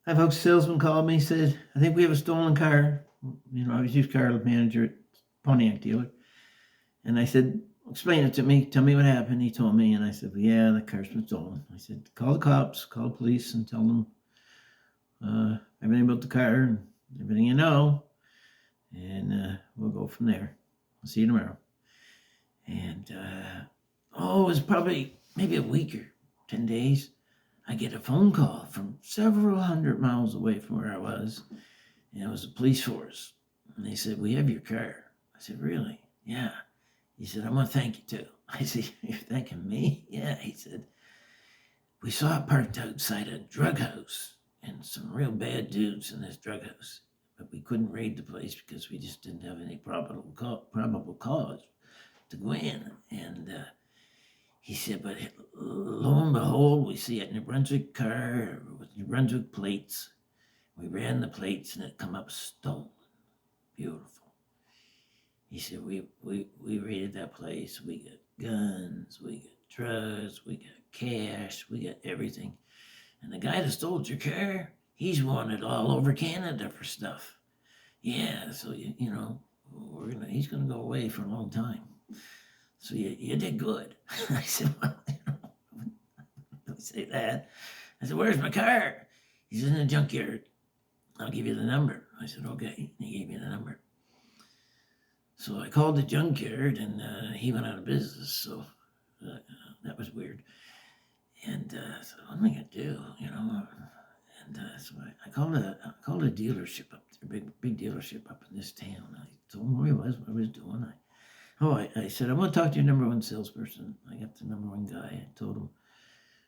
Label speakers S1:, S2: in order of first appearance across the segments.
S1: Hi, folks. Salesman called me, said, I think we have a stolen car. I was used car manager at Pontiac dealer. And I said, explain it to me. Tell me what happened. He told me. And I said, well, yeah, the car's been stolen. I said, call the cops, call the police and tell them everything about the car and everything you know. And we'll go from there. I'll see you tomorrow. And, it was probably maybe a week or 10 days. I get a phone call from several hundred miles away from where I was, and it was a police force. And they said, we have your car. I said, really? Yeah. He said, I want to thank you too. I said, you're thanking me? Yeah. He said, we saw it parked outside a drug house and some real bad dudes in this drug house. But we couldn't raid the place because we just didn't have any probable cause to go in. And he said, but lo and behold, we see a New Brunswick car with New Brunswick plates. We ran the plates and it come up stolen. Beautiful. He said, we raided that place. We got guns, we got drugs, we got cash, we got everything. And the guy that stole your car, he's wanted all over Canada for stuff. Yeah, so, he's going to go away for a long time. So you did good. I said, well, don't say that. I said, where's my car? He's in the junkyard. I'll give you the number. I said, okay. And he gave me the number. So I called the junkyard and he went out of business. So that was weird. And so what am I going to do? And so I called a dealership up there, big dealership up in this town. I told him where he was, what I was doing. I said, I want to talk to your number one salesperson. I got the number one guy. I told him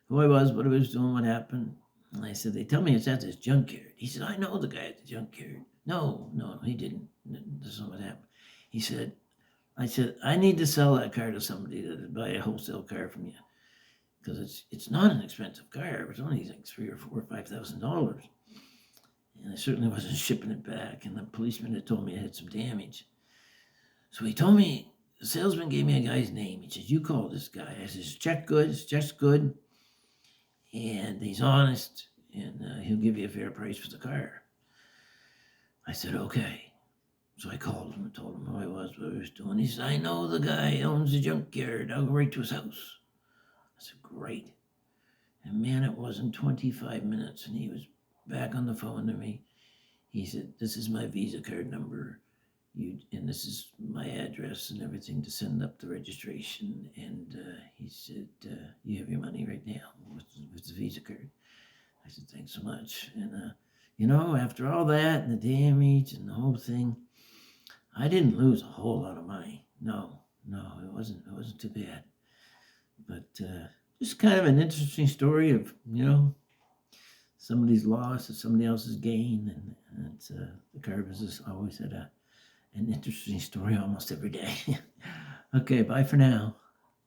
S1: who I was, what I was doing, what happened. And I said, they tell me it's at this junkyard. He said, I know the guy at the junkyard. No, he didn't. This is what happened. I said, I need to sell that car to somebody that would buy a wholesale car from you. Because it's not an expensive car. It was only like $3,000 or $4,000 or $5,000. And I certainly wasn't shipping it back. And the policeman had told me it had some damage. So he told me, the salesman gave me a guy's name. He says, you call this guy. I says, check's good. And he's honest. And he'll give you a fair price for the car. I said, okay. So I called him and told him who I was, what I was doing. He said, I know the guy owns the junkyard. I'll go right to his house. I said, great. And man, it wasn't 25 minutes. And he was back on the phone to me. He said, this is my Visa card number. And this is my address and everything to send up the registration. And he said, you have your money right now with the Visa card. I said, thanks so much. And, after all that and the damage and the whole thing, I didn't lose a whole lot of money. No, it wasn't too bad. But just kind of an interesting story of, somebody's loss and somebody else's gain. And it's, the car business always had an interesting story almost every day. Okay, bye for now.